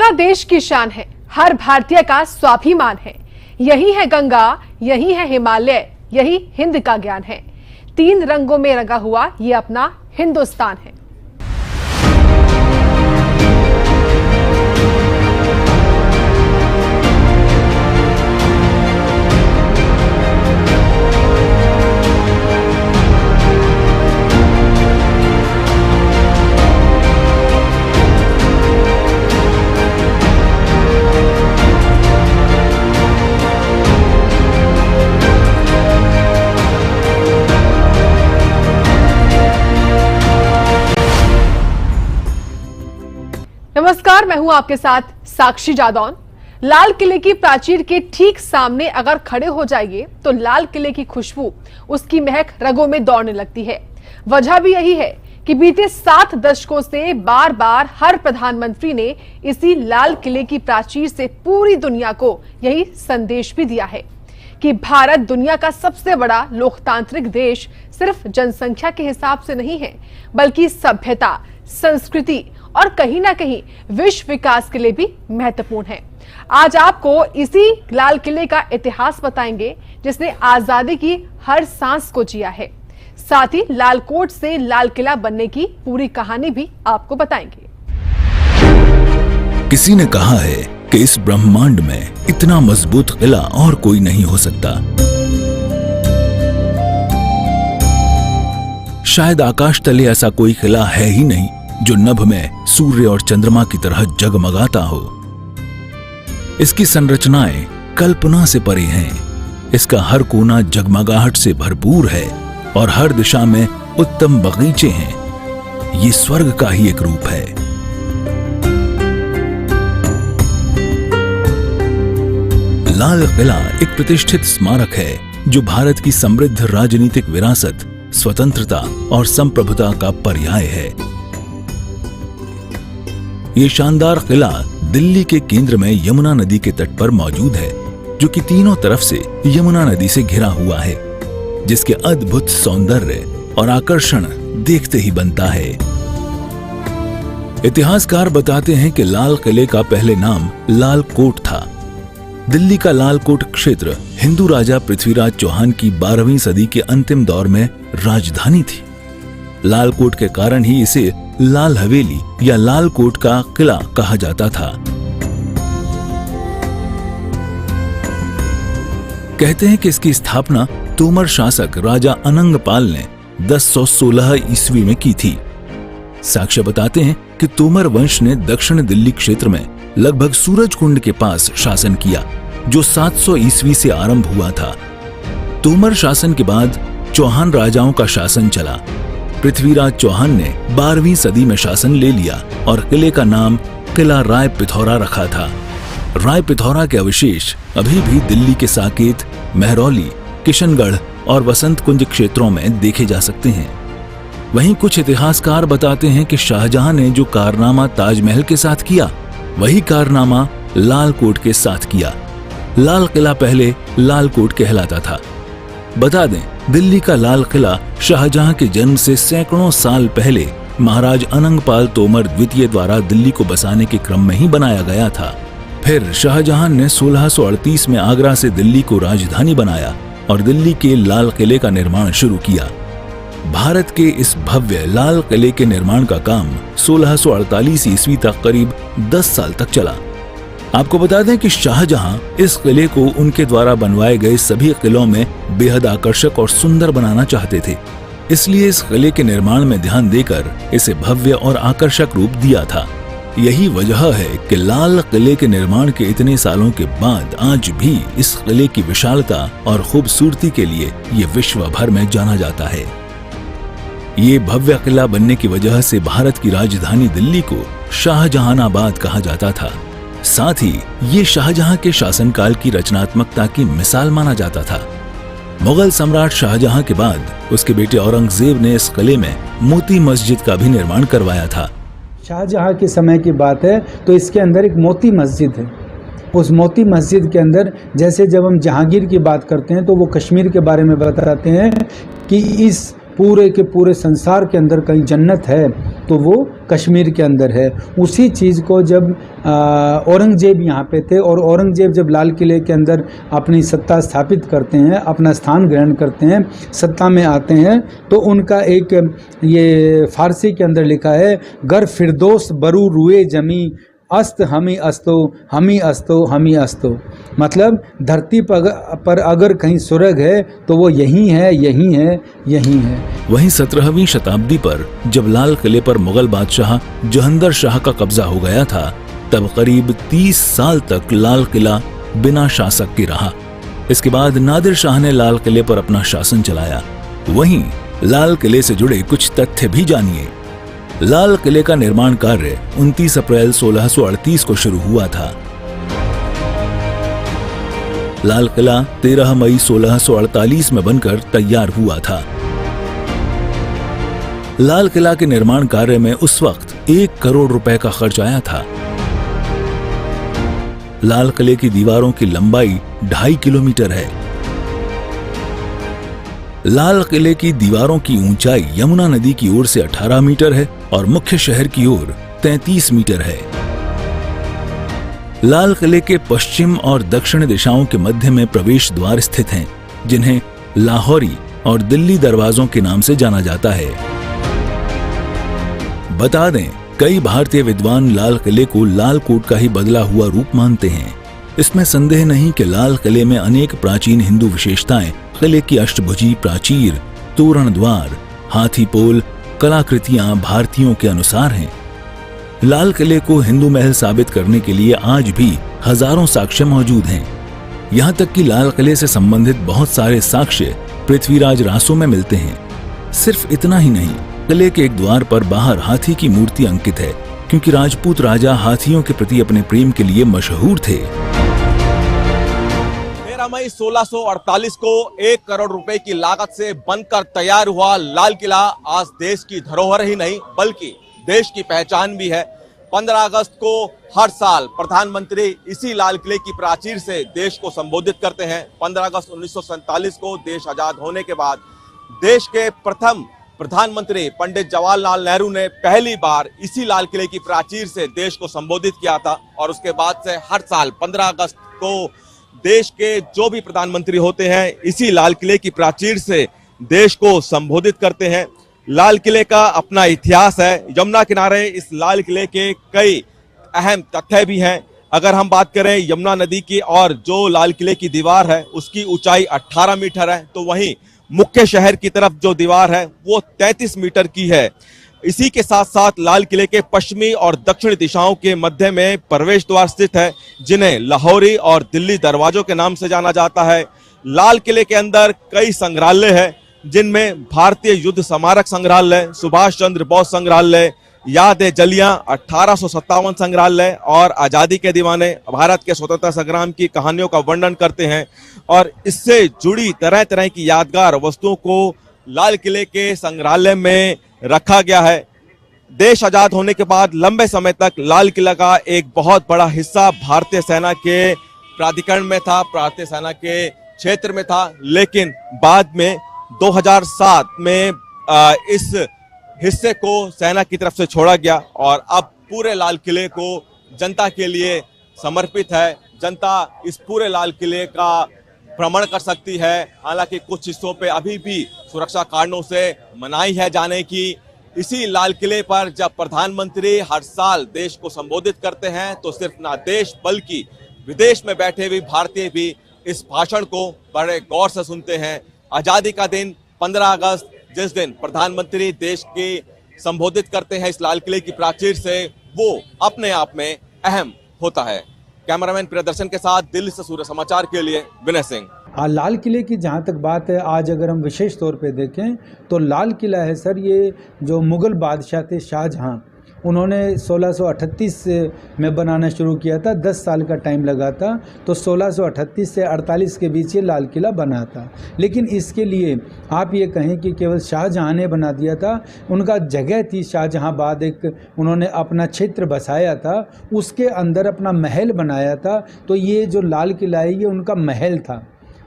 तिरंगा देश की शान है, हर भारतीय का स्वाभिमान है। यही है गंगा, यही है हिमालय, यही हिंद का ज्ञान है। 3 रंगों में रंगा हुआ ये अपना हिंदुस्तान है। नमस्कार, मैं हूं आपके साथ साक्षी जादौन। लाल किले की प्राचीर के ठीक सामने अगर खड़े हो जाइए तो लाल किले की खुशबू, उसकी महक रगों में दौड़ने लगती है। वजह भी यही है कि बीते 7 दशकों से बार बार हर प्रधानमंत्री ने इसी लाल किले की प्राचीर से पूरी दुनिया को यही संदेश भी दिया है कि भारत दुनिया का सबसे बड़ा लोकतांत्रिक देश सिर्फ जनसंख्या के हिसाब से नहीं है, बल्कि सभ्यता, संस्कृति और कहीं ना कहीं विश्व विकास के लिए भी महत्वपूर्ण है। आज आपको इसी लाल किले का इतिहास बताएंगे, जिसने आजादी की हर सांस को जिया है। साथ ही लाल कोट से लाल किला बनने की पूरी कहानी भी आपको बताएंगे। किसी ने कहा है कि इस ब्रह्मांड में इतना मजबूत किला और कोई नहीं हो सकता। शायद आकाश तले ऐसा कोई किला है ही नहीं जो नभ में सूर्य और चंद्रमा की तरह जगमगाता हो। इसकी संरचनाएं कल्पना से परे हैं। इसका हर कोना जगमगाहट से भरपूर है और हर दिशा में उत्तम बगीचे हैं। ये स्वर्ग का ही एक रूप है। लाल किला एक प्रतिष्ठित स्मारक है जो भारत की समृद्ध राजनीतिक विरासत, स्वतंत्रता और संप्रभुता का पर्याय है। ये शानदार किला दिल्ली के केंद्र में यमुना नदी के तट पर मौजूद है, जो कि तीनों तरफ से यमुना नदी से घिरा हुआ है, जिसके अद्भुत सौंदर्य और आकर्षण देखते ही बनता है। इतिहासकार बताते हैं कि लाल किले का पहले नाम लाल कोट था। दिल्ली का लाल कोट क्षेत्र हिंदू राजा पृथ्वीराज चौहान की 12वीं सदी के अंतिम दौर में राजधानी थी। लाल कोट के कारण ही इसे लाल हवेली या लाल कोट का किला कहा जाता था। कहते हैं कि इसकी स्थापना तोमर शासक राजा अनंगपाल ने 1016 ईस्वी में की थी। साक्ष्य बताते हैं कि तोमर वंश ने दक्षिण दिल्ली क्षेत्र में लगभग सूरज कुंड के पास शासन किया, जो 700 ईस्वी से आरंभ हुआ था। तोमर शासन के बाद चौहान राजाओं का शासन चला। पृथ्वीराज चौहान ने 12वीं सदी में शासन ले लिया और किले का नाम किला राय पिथौरा रखा था। राय पिथौरा के अवशेष अभी भी दिल्ली के साकेत, महरौली, किशनगढ़ और वसंत कुंज क्षेत्रों में देखे जा सकते हैं। वहीं कुछ इतिहासकार बताते हैं कि शाहजहां ने जो कारनामा ताजमहल के साथ किया, वही कारनामा लाल कोट के साथ किया। लाल किला पहले लाल कोट कहलाता था। बता दें, दिल्ली का लाल किला शाहजहां के जन्म से सैकड़ों साल पहले महाराज अनंगपाल तोमर द्वितीय द्वारा दिल्ली को बसाने के क्रम में ही बनाया गया था। फिर शाहजहां ने 1638 में आगरा से दिल्ली को राजधानी बनाया और दिल्ली के लाल किले का निर्माण शुरू किया। भारत के इस भव्य लाल किले के निर्माण का काम 1648 ईस्वी तक करीब 10 साल तक चला। आपको बता दें कि शाहजहां इस किले को उनके द्वारा बनवाए गए सभी किलों में बेहद आकर्षक और सुंदर बनाना चाहते थे। इसलिए इस किले के निर्माण में ध्यान देकर इसे भव्य और आकर्षक रूप दिया था। यही वजह है कि लाल किले के निर्माण के इतने सालों के बाद आज भी इस किले की विशालता और खूबसूरती के लिए ये विश्व भर में जाना जाता है। ये भव्य किला बनने की वजह से भारत की राजधानी दिल्ली को शाहजहानाबाद कहा जाता था। साथ ही ये शाहजहां के शासनकाल की रचनात्मकता की मिसाल माना जाता था। मुगल सम्राट शाहजहां के बाद उसके बेटे औरंगजेब ने इस किले में मोती मस्जिद का भी निर्माण करवाया था। शाहजहां के समय की बात है तो इसके अंदर एक मोती मस्जिद है। उस मोती मस्जिद के अंदर, जैसे जब हम जहांगीर की बात करते हैं तो वो कश्मीर के बारे में बताते हैं कि इस पूरे के पूरे संसार के अंदर कहीं जन्नत है तो वो कश्मीर के अंदर है। उसी चीज़ को जब औरंगजेब यहाँ पे थे और औरंगजेब जब लाल किले के अंदर अपनी सत्ता स्थापित करते हैं, अपना स्थान ग्रहण करते हैं, सत्ता में आते हैं, तो उनका एक ये फारसी के अंदर लिखा है, गर फिरदौस बरू रुए जमी अस्त हमी अस्तो हमी अस्तो हमी अस्तो, मतलब धरती पर अगर कहीं स्वर्ग है तो वो यही है, यही है, यही है। वहीं 17वीं शताब्दी पर जब लाल किले पर मुगल बादशाह जहंदर शाह का कब्जा हो गया था, तब करीब 30 साल तक लाल किला बिना शासक के रहा। इसके बाद नादिर शाह ने लाल किले पर अपना शासन चलाया। वहीं लाल किले से जुड़े कुछ तथ्य भी जानिए। लाल किले का निर्माण कार्य 29 अप्रैल 1638 को शुरू हुआ था। लाल किला 13 मई 1648 में बनकर तैयार हुआ था। लाल किला के निर्माण कार्य में उस वक्त 1 करोड़ रुपए का खर्च आया था। लाल किले की दीवारों की लंबाई 2.5 किलोमीटर है। लाल किले की दीवारों की ऊंचाई यमुना नदी की ओर से 18 मीटर है और मुख्य शहर की ओर 33 मीटर है। लाल किले के पश्चिम और दक्षिण दिशाओं के मध्य में प्रवेश द्वार स्थित हैं, जिन्हें लाहौरी और दिल्ली दरवाजों के नाम से जाना जाता है। बता दें, कई भारतीय विद्वान लाल किले को लाल कोट का ही बदला हुआ रूप मानते हैं। इसमें संदेह नहीं कि लाल किले में अनेक प्राचीन हिंदू विशेषताएं किले की अष्टभुजी प्राचीर, तोरण द्वार, हाथी पोल, कलाकृतियां भारतीयों के अनुसार हैं। लाल किले को हिंदू महल साबित करने के लिए आज भी हजारों साक्ष्य मौजूद हैं। यहाँ तक कि लाल किले से संबंधित बहुत सारे साक्ष्य पृथ्वीराज रासों में मिलते हैं। सिर्फ इतना ही नहीं, किले के एक द्वार पर बाहर हाथी की मूर्ति अंकित है, क्योंकि राजपूत राजा हाथियों के प्रति अपने प्रेम के लिए मशहूर थे। 13 मई 1648 को 1 करोड़ रुपए की लागत से बनकर तैयार हुआ लाल किला आज देश की धरोहर ही नहीं बल्कि देश की पहचान भी है। 15 अगस्त को हर साल प्रधानमंत्री इसी लाल किले की प्राचीर से देश को संबोधित करते हैं। 15 अगस्त 1947 को देश आजाद होने के बाद देश के प्रथम प्रधानमंत्री पंडित जवाहरलाल नेहरू ने पहली बार इसी लाल किले की प्राचीर से देश को संबोधित किया था और उसके बाद से हर साल 15 अगस्त को देश के जो भी प्रधानमंत्री होते हैं इसी लाल किले की प्राचीर से देश को संबोधित करते हैं। लाल किले का अपना इतिहास है। यमुना किनारे इस लाल किले के कई अहम तथ्य भी हैं। अगर हम बात करें यमुना नदी की और जो लाल किले की दीवार है उसकी ऊंचाई 18 मीटर है, तो वहीं मुख्य शहर की तरफ जो दीवार है वो 33 मीटर की है। इसी के साथ साथ लाल किले के पश्चिमी और दक्षिणी दिशाओं के मध्य में प्रवेश द्वार स्थित है, जिन्हें लाहौरी और दिल्ली दरवाजों के नाम से जाना जाता है। लाल किले के अंदर कई संग्रहालय हैं, जिनमें भारतीय युद्ध स्मारक संग्रहालय, सुभाष चंद्र बोस संग्रहालय, याद-ए-जलियां 1857 संग्रहालय और आजादी के दीवाने भारत के स्वतंत्रता संग्राम की कहानियों का वर्णन करते हैं। और इससे जुड़ी तरह तरह की यादगार वस्तुओं को लाल किले के संग्रहालय में रखा गया है। देश आजाद होने के बाद लंबे समय तक लाल किला का एक बहुत बड़ा हिस्सा भारतीय सेना के प्राधिकरण में था, भारतीय सेना के क्षेत्र में था, लेकिन बाद में 2007 में इस हिस्से को सेना की तरफ से छोड़ा गया और अब पूरे लाल किले को जनता के लिए समर्पित है। जनता इस पूरे लाल किले का भ्रमण कर सकती है। हालांकि कुछ हिस्सों पे अभी भी सुरक्षा कारणों से मनाही है जाने की। इसी लाल किले पर जब प्रधानमंत्री हर साल देश को संबोधित करते हैं तो सिर्फ ना देश बल्कि विदेश में बैठे हुए भारतीय भी इस भाषण को बड़े गौर से सुनते हैं। आजादी का दिन 15 अगस्त, जिस दिन प्रधानमंत्री देश के संबोधित करते हैं इस लाल किले की प्राचीर से, वो अपने आप में अहम होता है। कैमरामैन प्रियदर्शन के साथ दिल्ली से सूर्य समाचार के लिए विनय सिंह। लाल किले की जहाँ तक बात है, आज अगर हम विशेष तौर पे देखें तो लाल किला है सर, ये जो मुग़ल बादशाह थे शाहजहाँ, उन्होंने 1638 में बनाना शुरू किया था। 10 साल का टाइम लगा था, तो 1638 से 48 के बीच ये लाल किला बना था। लेकिन इसके लिए आप ये कहें कि केवल शाहजहाँ ने बना दिया था, उनका जगह थी शाहजहाँबाद, एक उन्होंने अपना क्षेत्र बसाया था, उसके अंदर अपना महल बनाया था। तो ये जो लाल किला है ये उनका महल था।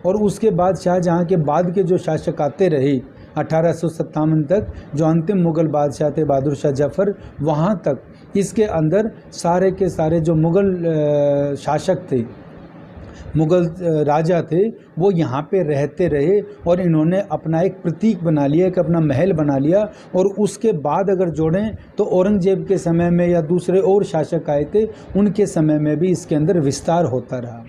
और उसके बाद शाहजहाँ के बाद के जो शासक आते रहे, 1857 तक जो अंतिम मुग़ल बादशाह थे बहादुर शाह जफ़र, वहाँ तक इसके अंदर सारे के सारे जो मुग़ल शासक थे, मुग़ल राजा थे, वो यहाँ पे रहते रहे और इन्होंने अपना एक प्रतीक बना लिया, एक अपना महल बना लिया। और उसके बाद अगर जोड़ें तो औरंगजेब के समय में या दूसरे और शासक आए थे, उनके समय में भी इसके अंदर विस्तार होता रहा।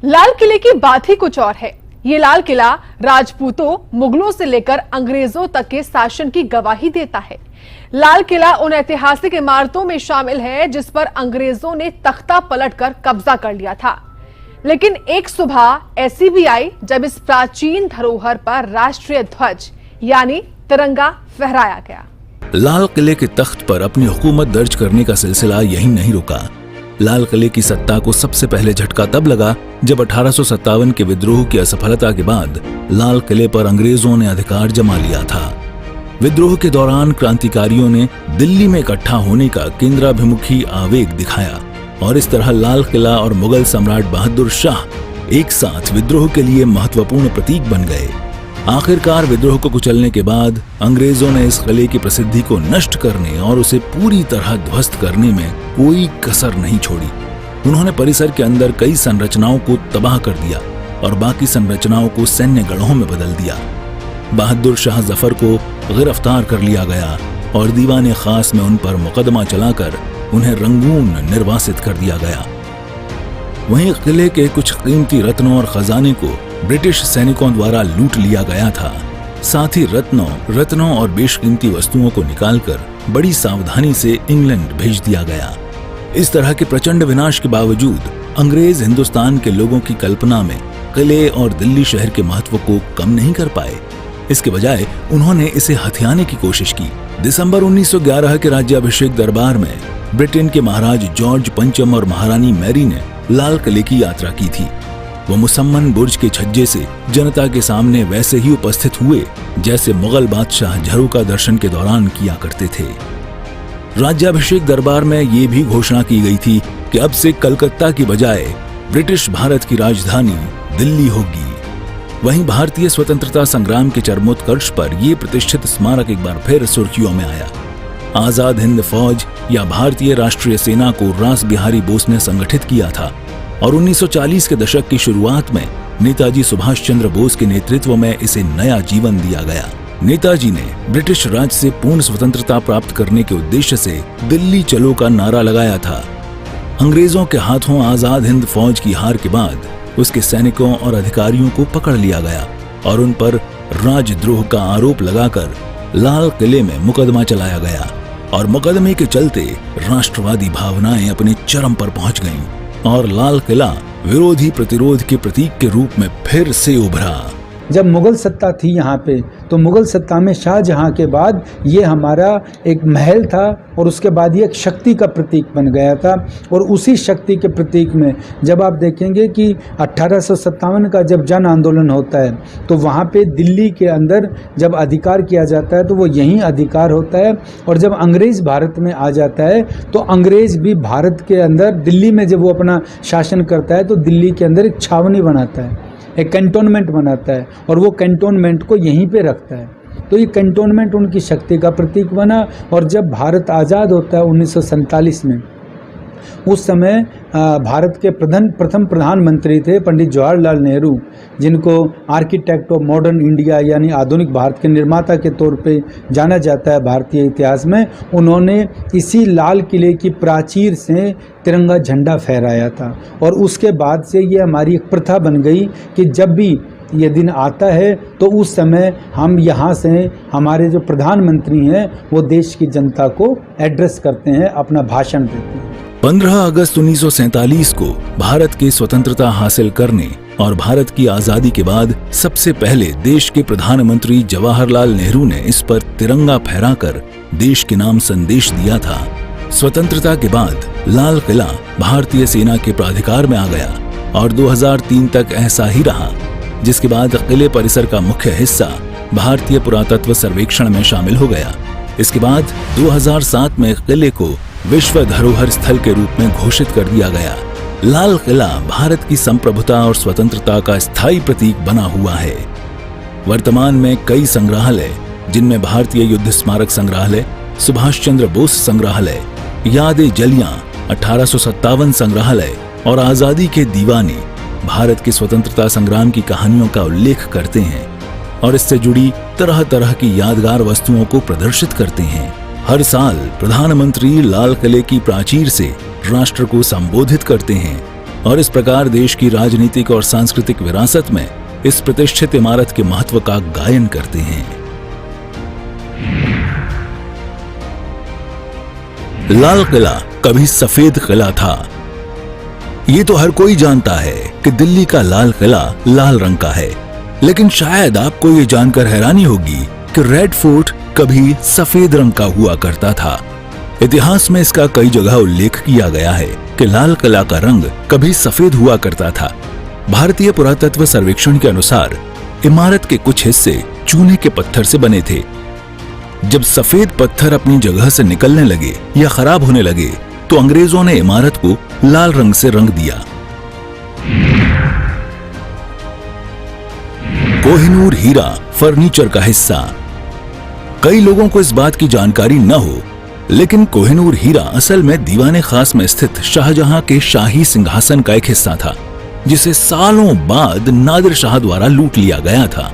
लाल किले की बात ही कुछ और है। ये लाल किला राजपूतों, मुगलों से लेकर अंग्रेजों तक के शासन की गवाही देता है। लाल किला उन ऐतिहासिक इमारतों में शामिल है जिस पर अंग्रेजों ने तख्ता पलटकर कब्जा कर लिया था। लेकिन एक सुबह ऐसी भी आई जब इस प्राचीन धरोहर पर राष्ट्रीय ध्वज यानी तिरंगा फहराया गया। लाल किले के तख्त पर अपनी हुकूमत दर्ज करने का सिलसिला यहीं नहीं रुका। लाल किले की सत्ता को सबसे पहले झटका तब लगा जब 1857 के विद्रोह की असफलता के बाद लाल किले पर अंग्रेजों ने अधिकार जमा लिया था। विद्रोह के दौरान क्रांतिकारियों ने दिल्ली में इकट्ठा होने का केंद्राभिमुखी आवेग दिखाया और इस तरह लाल किला और मुगल सम्राट बहादुर शाह एक साथ विद्रोह के लिए महत्वपूर्ण प्रतीक बन गए। आखिरकार विद्रोह को कुचलने के बाद अंग्रेजों ने इस किले की प्रसिद्धि को नष्ट करने और उसे पूरी तरह ध्वस्त करने में कोई कसर नहीं छोड़ी। उन्होंने परिसर के अंदर कई संरचनाओं को तबाह कर दिया और बाकी संरचनाओं को सैन्य गढ़ों में बदल दिया। बहादुर शाह जफर को गिरफ्तार कर लिया गया और दीवाने खास में उन पर मुकदमा चलाकर उन्हें रंगून निर्वासित कर दिया गया। वहीं किले के कुछ कीमती रत्नों और खजाने को ब्रिटिश सैनिकों द्वारा लूट लिया गया था। साथ ही रत्नों और बेशकीमती वस्तुओं को निकालकर बड़ी सावधानी से इंग्लैंड भेज दिया गया। इस तरह के प्रचंड विनाश के बावजूद अंग्रेज हिंदुस्तान के लोगों की कल्पना में किले और दिल्ली शहर के महत्व को कम नहीं कर पाए। इसके बजाय उन्होंने इसे हथियाने की कोशिश की। दिसंबर 1911 के राज्याभिषेक दरबार में ब्रिटेन के महाराज जॉर्ज पंचम और महारानी मैरी ने लाल किले की यात्रा की थी। वो मुसम्मन बुर्ज के छज्जे से जनता के सामने वैसे ही उपस्थित हुए जैसे मुगल बादशाह झरोखा दर्शन के दौरान किया करते थे। राज्याभिषेक दरबार में ये भी घोषणा की गई थी कि अब से कलकत्ता की बजाय ब्रिटिश भारत की राजधानी दिल्ली होगी। वहीं भारतीय स्वतंत्रता संग्राम के चरमोत्कर्ष पर यह प्रतिष्ठित स्मारक एक बार फिर सुर्खियों में आया। आजाद हिंद फौज या भारतीय राष्ट्रीय सेना को रास बिहारी बोस ने संगठित किया था और 1940 के दशक की शुरुआत में नेताजी सुभाष चंद्र बोस के नेतृत्व में इसे नया जीवन दिया गया। नेताजी ने ब्रिटिश राज से पूर्ण स्वतंत्रता प्राप्त करने के उद्देश्य से दिल्ली चलो का नारा लगाया था। अंग्रेजों के हाथों आजाद हिंद फौज की हार के बाद उसके सैनिकों और अधिकारियों को पकड़ लिया गया और उन पर राजद्रोह का आरोप लगाकर लाल किले में मुकदमा चलाया गया और मुकदमे के चलते राष्ट्रवादी भावनाएं अपने चरम पर पहुंच गईं और लाल किला विरोधी प्रतिरोध के प्रतीक के रूप में फिर से उभरा। जब मुग़ल सत्ता थी यहाँ पे, तो मुग़ल सत्ता में शाहजहाँ के बाद ये हमारा एक महल था और उसके बाद ये एक शक्ति का प्रतीक बन गया था। और उसी शक्ति के प्रतीक में जब आप देखेंगे कि 1857 का जब जन आंदोलन होता है तो वहाँ पे दिल्ली के अंदर जब अधिकार किया जाता है तो वो यहीं अधिकार होता है। और जब अंग्रेज़ भारत में आ जाता है तो अंग्रेज़ भी भारत के अंदर दिल्ली में जब वो अपना शासन करता है तो दिल्ली के अंदर एक छावनी बनाता है, एक कैंटोनमेंट बनाता है और वो कैंटोनमेंट को यहीं पे रखता है। तो ये कैंटोनमेंट उनकी शक्ति का प्रतीक बना। और जब भारत आज़ाद होता है 1947 में, उस समय भारत के प्रथम प्रधानमंत्री थे पंडित जवाहरलाल नेहरू, जिनको आर्किटेक्ट ऑफ मॉडर्न इंडिया यानी आधुनिक भारत के निर्माता के तौर पे जाना जाता है भारतीय इतिहास में। उन्होंने इसी लाल किले की प्राचीर से तिरंगा झंडा फहराया था और उसके बाद से ये हमारी एक प्रथा बन गई कि जब भी ये दिन आता है तो उस समय हम यहाँ से हमारे जो प्रधानमंत्री हैं वो देश की जनता को एड्रेस करते हैं, अपना भाषण देते हैं। 15 अगस्त 1947 को भारत की स्वतंत्रता हासिल करने और भारत की आजादी के बाद सबसे पहले देश के प्रधानमंत्री जवाहरलाल नेहरू ने इस पर तिरंगा फहराकर देश के नाम संदेश दिया था। स्वतंत्रता के बाद लाल किला भारतीय सेना के प्राधिकार में आ गया और 2003 तक ऐसा ही रहा, जिसके बाद किले परिसर का मुख्य हिस्सा भारतीय पुरातत्व सर्वेक्षण में शामिल हो गया। इसके बाद 2007 में किले को विश्व धरोहर स्थल के रूप में घोषित कर दिया गया। लाल किला भारत की संप्रभुता और स्वतंत्रता का स्थायी प्रतीक बना हुआ है। वर्तमान में कई संग्रहालय, जिनमें भारतीय युद्ध स्मारक संग्रहालय, सुभाष चंद्र बोस संग्रहालय, याद-ए-जलियां 1857 संग्रहालय और आजादी के दीवाने भारत के स्वतंत्रता संग्राम की कहानियों का उल्लेख करते हैं और इससे जुड़ी तरह तरह की यादगार वस्तुओं को प्रदर्शित करते हैं। हर साल प्रधानमंत्री लाल किले की प्राचीर से राष्ट्र को संबोधित करते हैं और इस प्रकार देश की राजनीतिक और सांस्कृतिक विरासत में इस प्रतिष्ठित इमारत के महत्व का गायन करते हैं। लाल किला कभी सफेद किला था। ये तो हर कोई जानता है कि दिल्ली का लाल किला लाल रंग का है, लेकिन शायद आपको ये जानकर हैरानी होगी कि रेड फोर्ट कभी सफेद रंग का हुआ करता था। इतिहास में इसका कई जगह उल्लेख किया गया है कि लाल किला का रंग कभी सफेद हुआ करता था। भारतीय पुरातत्व सर्वेक्षण के अनुसार इमारत के कुछ हिस्से चूने के पत्थर से बने थे। जब सफेद पत्थर अपनी जगह से निकलने लगे या खराब होने लगे तो अंग्रेजों ने इमारत को लाल रंग से रंग दिया। कोहिनूर हीरा फर्नीचर का हिस्सा। कई लोगों को इस बात की जानकारी न हो, लेकिन कोहिनूर हीरा असल में दीवाने खास में स्थित शाहजहां के शाही सिंहासन का एक हिस्सा था, जिसे सालों बाद नादिर शाह द्वारा लूट लिया गया था।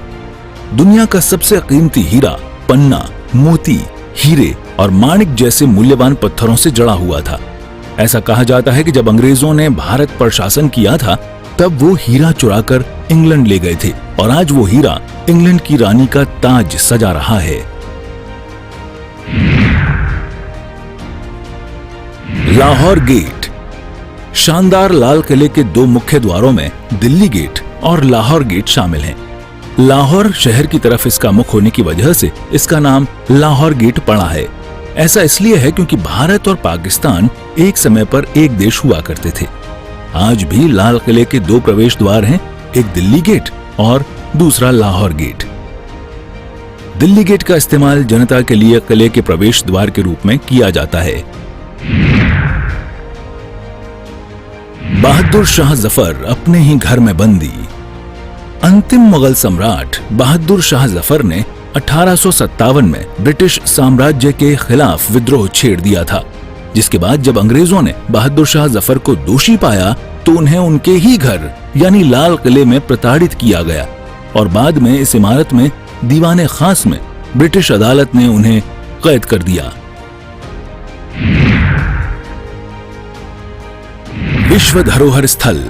दुनिया का सबसे कीमती हीरा पन्ना, मोती, हीरे और माणिक जैसे मूल्यवान पत्थरों से जड़ा हुआ था। ऐसा कहा जाता है कि जब अंग्रेजों ने भारत पर शासन किया था तब वो हीरा चुराकर इंग्लैंड ले गए थे और आज वो हीरा इंग्लैंड की रानी का ताज सजा रहा है। लाहौर गेट। शानदार लाल किले के दो मुख्य द्वारों में दिल्ली गेट और लाहौर गेट शामिल हैं। लाहौर शहर की तरफ इसका मुख होने की वजह से इसका नाम लाहौर गेट पड़ा है। ऐसा इसलिए है क्योंकि भारत और पाकिस्तान एक समय पर एक देश हुआ करते थे। आज भी लाल किले के दो प्रवेश द्वार हैं, एक दिल्ली गेट और दूसरा लाहौर गेट। दिल्ली गेट का इस्तेमाल जनता के लिए किले के प्रवेश द्वार के रूप में किया जाता है। बहादुर शाह जफर अपने ही घर में बंदी। अंतिम मुगल सम्राट बहादुर शाह जफर ने 1857 में ब्रिटिश साम्राज्य के खिलाफ विद्रोह छेड़ दिया था, जिसके बाद जब अंग्रेजों ने बहादुर शाह जफर को दोषी पाया तो उन्हें उनके ही घर यानी लाल किले में प्रताड़ित किया गया और बाद में इस इमारत में दीवाने खास में ब्रिटिश अदालत ने उन्हें कैद कर दिया। विश्व धरोहर स्थल।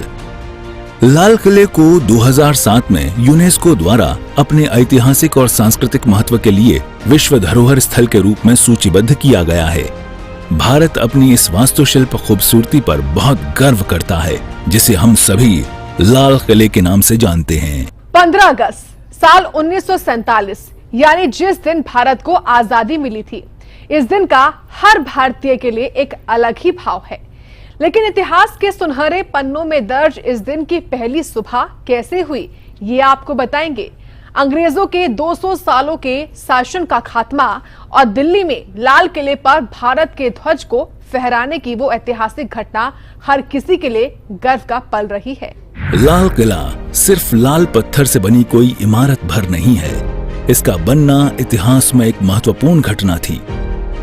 लाल किले को 2007 में यूनेस्को द्वारा अपने ऐतिहासिक और सांस्कृतिक महत्व के लिए विश्व धरोहर स्थल के रूप में सूचीबद्ध किया गया है। भारत अपनी इस वास्तुशिल्प खूबसूरती पर बहुत गर्व करता है, जिसे हम सभी लाल किले के नाम से जानते हैं। 15 अगस्त साल 1947 यानी जिस दिन भारत को आजादी मिली थी, इस दिन का हर भारतीय के लिए एक अलग ही भाव है। लेकिन इतिहास के सुनहरे पन्नों में दर्ज इस दिन की पहली सुबह कैसे हुई, ये आपको बताएंगे। अंग्रेजों के 200 सालों के शासन का खात्मा और दिल्ली में लाल किले पर भारत के ध्वज को फहराने की वो ऐतिहासिक घटना हर किसी के लिए गर्व का पल रही है। लाल किला सिर्फ लाल पत्थर से बनी कोई इमारत भर नहीं है। इसका बनना इतिहास में एक महत्वपूर्ण घटना थी।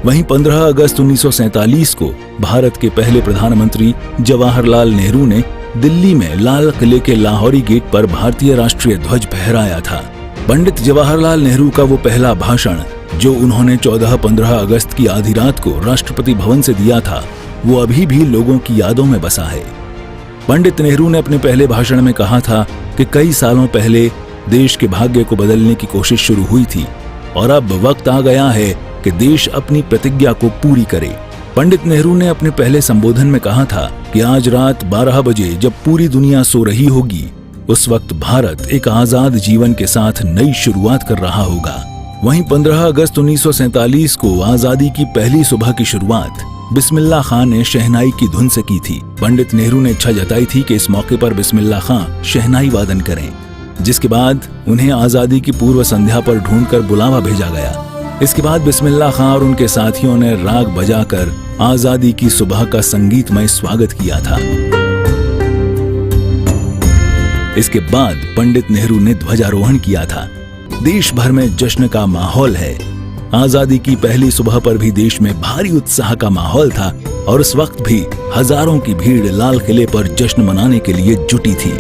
वहीं 15 अगस्त 1947 को भारत के पहले प्रधानमंत्री जवाहरलाल नेहरू ने दिल्ली में लाल किले के लाहौरी गेट पर भारतीय राष्ट्रीय ध्वज फहराया था। पंडित जवाहरलाल नेहरू का वो पहला भाषण जो उन्होंने 14-15 अगस्त की आधी रात को राष्ट्रपति भवन से दिया था, वो अभी भी लोगों की यादों में बसा है। पंडित नेहरू ने अपने पहले भाषण में कहा था कि कई सालों पहले देश के भाग्य को बदलने की कोशिश शुरू हुई थी और अब वक्त आ गया है कि देश अपनी प्रतिज्ञा को पूरी करे। पंडित नेहरू ने अपने पहले संबोधन में कहा था कि आज रात 12 बजे जब पूरी दुनिया सो रही होगी, उस वक्त भारत एक आजाद जीवन के साथ नई शुरुआत कर रहा होगा। वहीं 15 अगस्त 1947 को आजादी की पहली सुबह की शुरुआत बिस्मिल्लाह खां ने शहनाई की धुन से की थी। पंडित नेहरू ने इच्छा जताई थी कि इस मौके पर बिस्मिल्लाह खां शहनाई वादन करें, जिसके बाद उन्हें आजादी की पूर्व संध्या पर ढूंढकर बुलावा भेजा गया। इसके बाद बिस्मिल्लाह खां और उनके साथियों ने राग बजाकर आजादी की सुबह का संगीतमय स्वागत किया था। इसके बाद पंडित नेहरू ने ध्वजारोहण किया था। देश भर में जश्न का माहौल है। आजादी की पहली सुबह पर भी देश में भारी उत्साह का माहौल था और उस वक्त भी हजारों की भीड़ लाल किले पर जश्न मनाने के लिए जुटी थी।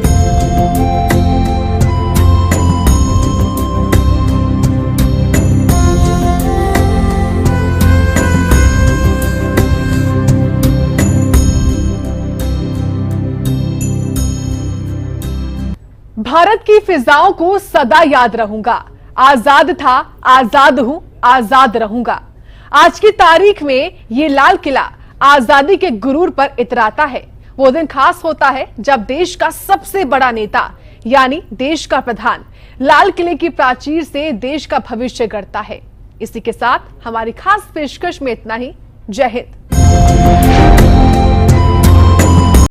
भारत की फिजाओं को सदा याद रहूंगा। आजाद था, आजाद हूं, आजाद रहूंगा। आज की तारीख में ये लाल किला आजादी के गुरूर पर इतराता है। वो दिन खास होता है जब देश का सबसे बड़ा नेता यानी देश का प्रधान लाल किले की प्राचीर से देश का भविष्य गढ़ता है। इसी के साथ हमारी खास पेशकश में इतना ही। जय हिंद।